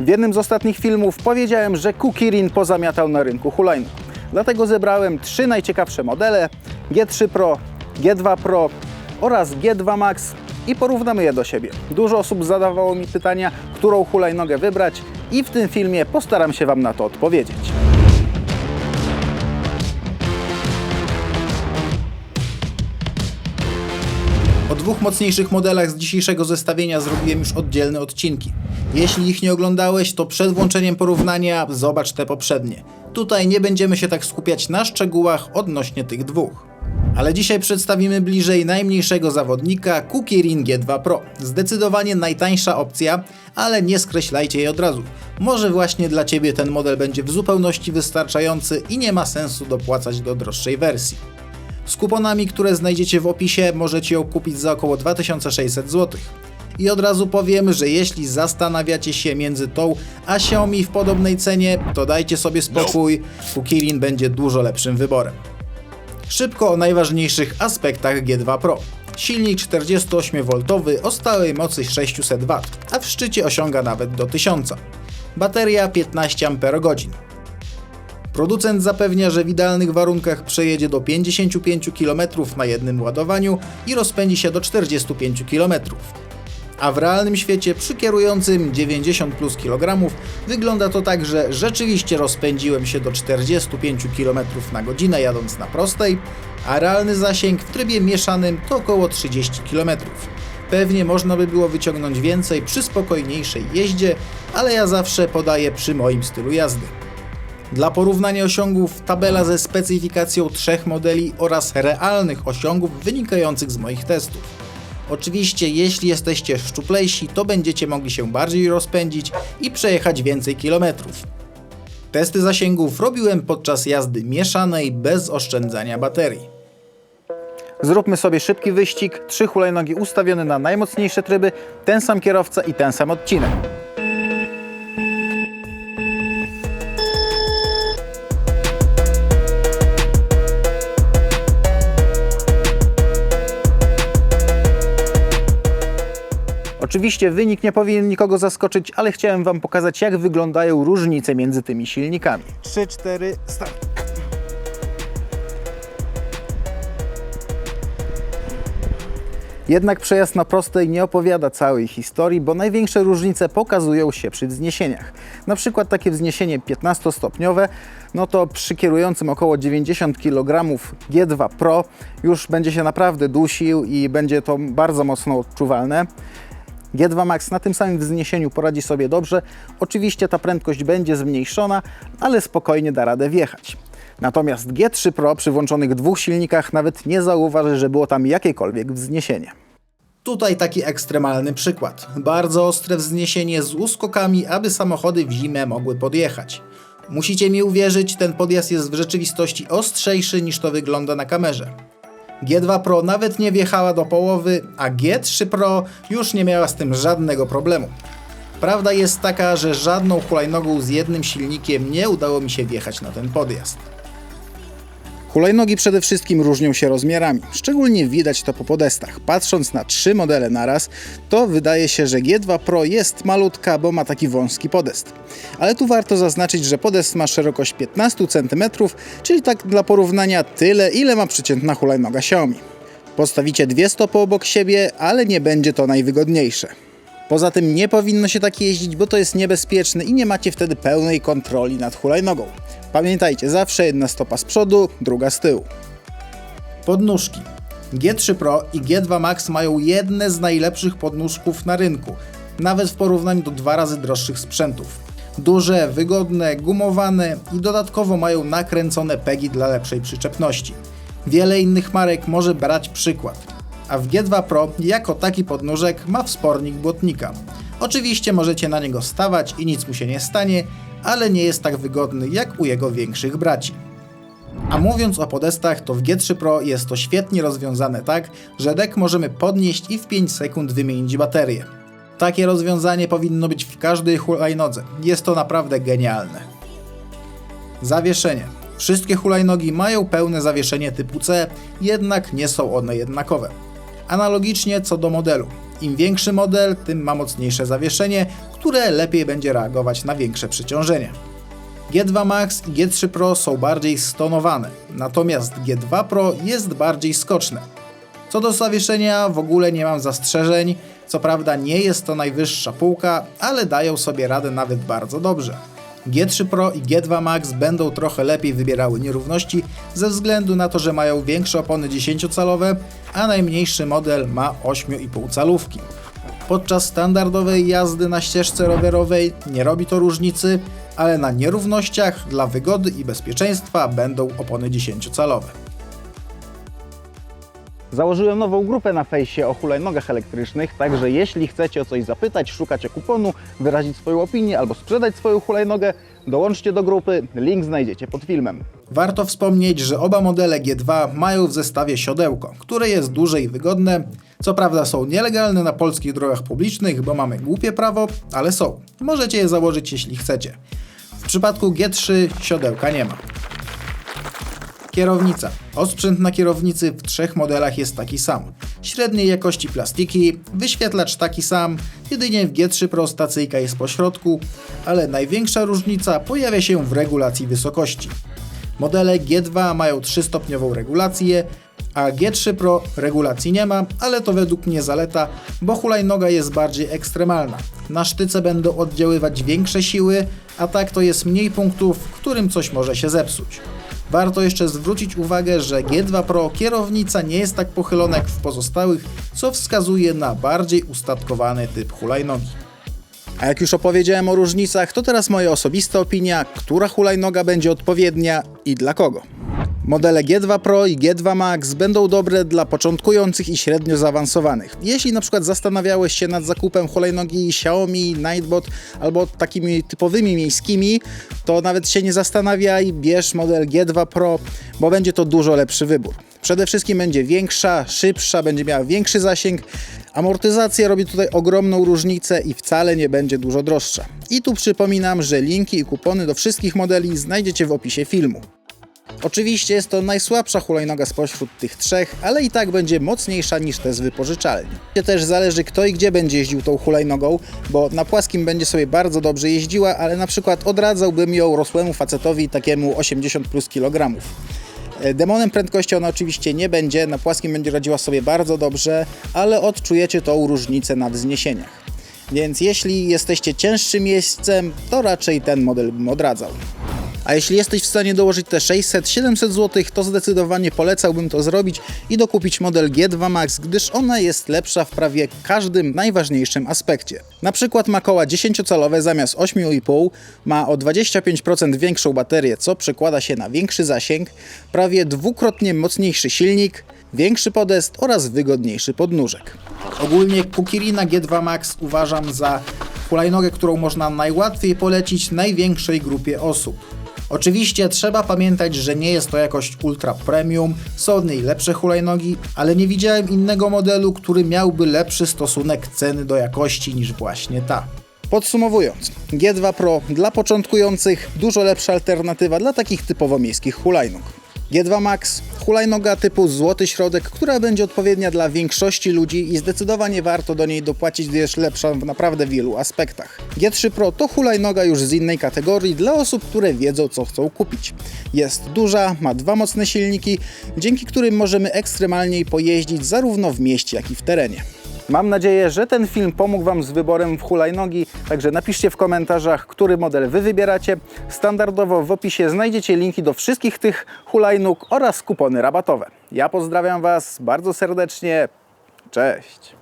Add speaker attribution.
Speaker 1: W jednym z ostatnich filmów powiedziałem, że Kukirin pozamiatał na rynku hulajnóg. Dlatego zebrałem 3 najciekawsze modele G3 Pro, G2 Pro oraz G2 Max i porównamy je do siebie. Dużo osób zadawało mi pytania, którą hulajnogę wybrać i w tym filmie postaram się Wam na to odpowiedzieć. O 2 mocniejszych modelach z dzisiejszego zestawienia zrobiłem już oddzielne odcinki. Jeśli ich nie oglądałeś, to przed włączeniem porównania zobacz te poprzednie. Tutaj nie będziemy się tak skupiać na szczegółach odnośnie tych dwóch. Ale dzisiaj przedstawimy bliżej najmniejszego zawodnika, Kukirin G2 Pro. Zdecydowanie najtańsza opcja, ale nie skreślajcie jej od razu. Może właśnie dla Ciebie ten model będzie w zupełności wystarczający i nie ma sensu dopłacać do droższej wersji. Z kuponami, które znajdziecie w opisie, możecie ją kupić za około 2600 zł. I od razu powiem, że jeśli zastanawiacie się między tą a Xiaomi w podobnej cenie, to dajcie sobie spokój, Kukirin będzie dużo lepszym wyborem. Szybko o najważniejszych aspektach G2 Pro. Silnik 48V o stałej mocy 600 W, a w szczycie osiąga nawet do 1000. Bateria 15 Ah. Producent zapewnia, że w idealnych warunkach przejedzie do 55 km na jednym ładowaniu i rozpędzi się do 45 km. A w realnym świecie przy kierującym 90 plus kg wygląda to tak, że rzeczywiście rozpędziłem się do 45 km na godzinę jadąc na prostej, a realny zasięg w trybie mieszanym to około 30 km. Pewnie można by było wyciągnąć więcej przy spokojniejszej jeździe, ale ja zawsze podaję przy moim stylu jazdy. Dla porównania osiągów tabela ze specyfikacją 3 modeli oraz realnych osiągów wynikających z moich testów. Oczywiście jeśli jesteście szczuplejsi, to będziecie mogli się bardziej rozpędzić i przejechać więcej kilometrów. Testy zasięgów robiłem podczas jazdy mieszanej bez oszczędzania baterii. Zróbmy sobie szybki wyścig, 3 hulajnogi ustawione na najmocniejsze tryby, ten sam kierowca i ten sam odcinek. Oczywiście wynik nie powinien nikogo zaskoczyć, ale chciałem Wam pokazać, jak wyglądają różnice między tymi silnikami. 3, 4, start! Jednak przejazd na prostej nie opowiada całej historii, bo największe różnice pokazują się przy wzniesieniach. Na przykład takie wzniesienie 15-stopniowe, no to przy kierującym około 90 kg G2 Pro już będzie się naprawdę dusił i będzie to bardzo mocno odczuwalne. G2 Max na tym samym wzniesieniu poradzi sobie dobrze. Oczywiście ta prędkość będzie zmniejszona, ale spokojnie da radę wjechać. Natomiast G3 Pro przy włączonych 2 silnikach nawet nie zauważy, że było tam jakiekolwiek wzniesienie. Tutaj taki ekstremalny przykład. Bardzo ostre wzniesienie z uskokami, aby samochody w zimę mogły podjechać. Musicie mi uwierzyć, ten podjazd jest w rzeczywistości ostrzejszy niż to wygląda na kamerze. G2 Pro nawet nie wjechała do połowy, a G3 Pro już nie miała z tym żadnego problemu. Prawda jest taka, że żadną hulajnogą z jednym silnikiem nie udało mi się wjechać na ten podjazd. Hulajnogi przede wszystkim różnią się rozmiarami. Szczególnie widać to po podestach. Patrząc na 3 modele naraz, to wydaje się, że G2 Pro jest malutka, bo ma taki wąski podest. Ale tu warto zaznaczyć, że podest ma szerokość 15 cm, czyli tak dla porównania tyle, ile ma przeciętna hulajnoga Xiaomi. Postawicie 2 stopy obok siebie, ale nie będzie to najwygodniejsze. Poza tym nie powinno się tak jeździć, bo to jest niebezpieczne i nie macie wtedy pełnej kontroli nad hulajnogą. Pamiętajcie, zawsze jedna stopa z przodu, druga z tyłu. Podnóżki. G3 Pro i G2 Max mają jedne z najlepszych podnóżków na rynku, nawet w porównaniu do 2 razy droższych sprzętów. Duże, wygodne, gumowane i dodatkowo mają nakręcone pegi dla lepszej przyczepności. Wiele innych marek może brać przykład. A w G2 Pro jako taki podnóżek ma wspornik błotnika. Oczywiście możecie na niego stawać i nic mu się nie stanie, ale nie jest tak wygodny jak u jego większych braci. A mówiąc o podestach, to w G3 Pro jest to świetnie rozwiązane tak, że dek możemy podnieść i w 5 sekund wymienić baterię. Takie rozwiązanie powinno być w każdej hulajnodze. Jest to naprawdę genialne. Zawieszenie. Wszystkie hulajnogi mają pełne zawieszenie typu C, jednak nie są one jednakowe. Analogicznie co do modelu. Im większy model, tym ma mocniejsze zawieszenie, które lepiej będzie reagować na większe przeciążenie. G2 Max i G3 Pro są bardziej stonowane, natomiast G2 Pro jest bardziej skoczne. Co do zawieszenia w ogóle nie mam zastrzeżeń, co prawda nie jest to najwyższa półka, ale dają sobie radę nawet bardzo dobrze. G3 Pro i G2 Max będą trochę lepiej wybierały nierówności ze względu na to, że mają większe opony 10-calowe, a najmniejszy model ma 8,5 calówki. Podczas standardowej jazdy na ścieżce rowerowej nie robi to różnicy, ale na nierównościach dla wygody i bezpieczeństwa będą opony 10-calowe.
Speaker 2: Założyłem nową grupę na fejsie o hulajnogach elektrycznych, także jeśli chcecie o coś zapytać, szukacie kuponu, wyrazić swoją opinię albo sprzedać swoją hulajnogę, dołączcie do grupy, link znajdziecie pod filmem.
Speaker 1: Warto wspomnieć, że oba modele G2 mają w zestawie siodełko, które jest duże i wygodne. Co prawda są nielegalne na polskich drogach publicznych, bo mamy głupie prawo, ale są. Możecie je założyć jeśli chcecie. W przypadku G3 siodełka nie ma. Kierownica. Osprzęt na kierownicy w 3 modelach jest taki sam. Średniej jakości plastiki, wyświetlacz taki sam, jedynie w G3 Pro stacyjka jest po środku, ale największa różnica pojawia się w regulacji wysokości. Modele G2 mają 3-stopniową regulację, a G3 Pro regulacji nie ma, ale to według mnie zaleta, bo hulajnoga jest bardziej ekstremalna. Na sztyce będą oddziaływać większe siły, a tak to jest mniej punktów, w którym coś może się zepsuć. Warto jeszcze zwrócić uwagę, że G2 Pro kierownica nie jest tak pochylona jak w pozostałych, co wskazuje na bardziej ustatkowany typ hulajnogi.
Speaker 2: A jak już opowiedziałem o różnicach, to teraz moja osobista opinia, która hulajnoga będzie odpowiednia i dla kogo. Modele G2 Pro i G2 Max będą dobre dla początkujących i średnio zaawansowanych. Jeśli na przykład zastanawiałeś się nad zakupem hulajnogi Xiaomi, Nightbot albo takimi typowymi miejskimi, to nawet się nie zastanawiaj, bierz model G2 Pro, bo będzie to dużo lepszy wybór. Przede wszystkim będzie większa, szybsza, będzie miała większy zasięg. Amortyzacja robi tutaj ogromną różnicę i wcale nie będzie dużo droższa. I tu przypominam, że linki i kupony do wszystkich modeli znajdziecie w opisie filmu. Oczywiście jest to najsłabsza hulajnoga spośród tych 3, ale i tak będzie mocniejsza niż te z wypożyczalni. Też zależy kto i gdzie będzie jeździł tą hulajnogą, bo na płaskim będzie sobie bardzo dobrze jeździła, ale na przykład odradzałbym ją rosłemu facetowi takiemu 80 plus kg. Demonem prędkości ona oczywiście nie będzie, na płaskim będzie radziła sobie bardzo dobrze, ale odczujecie tą różnicę na wzniesieniach. Więc jeśli jesteście cięższym jeźdźcem, to raczej ten model bym odradzał. A jeśli jesteś w stanie dołożyć te 600-700 zł, to zdecydowanie polecałbym to zrobić i dokupić model G2 Max, gdyż ona jest lepsza w prawie każdym najważniejszym aspekcie. Na przykład ma koła 10-calowe zamiast 8,5, ma o 25% większą baterię, co przekłada się na większy zasięg, prawie dwukrotnie mocniejszy silnik, większy podest oraz wygodniejszy podnóżek.
Speaker 1: Ogólnie Kukirina G2 Max uważam za hulajnogę, którą można najłatwiej polecić największej grupie osób. Oczywiście trzeba pamiętać, że nie jest to jakość ultra premium, są od niej lepsze hulajnogi, ale nie widziałem innego modelu, który miałby lepszy stosunek ceny do jakości niż właśnie ta.
Speaker 2: Podsumowując, G2 Pro dla początkujących dużo lepsza alternatywa dla takich typowo miejskich hulajnóg. G2 Max, hulajnoga typu złoty środek, która będzie odpowiednia dla większości ludzi i zdecydowanie warto do niej dopłacić, gdyż jest lepsza w naprawdę wielu aspektach. G3 Pro to hulajnoga już z innej kategorii dla osób, które wiedzą co chcą kupić. Jest duża, ma 2 mocne silniki, dzięki którym możemy ekstremalniej pojeździć zarówno w mieście, jak i w terenie. Mam nadzieję, że ten film pomógł Wam z wyborem w hulajnogi, także napiszcie w komentarzach, który model Wy wybieracie. Standardowo w opisie znajdziecie linki do wszystkich tych hulajnóg oraz kupony rabatowe. Ja pozdrawiam Was bardzo serdecznie, cześć!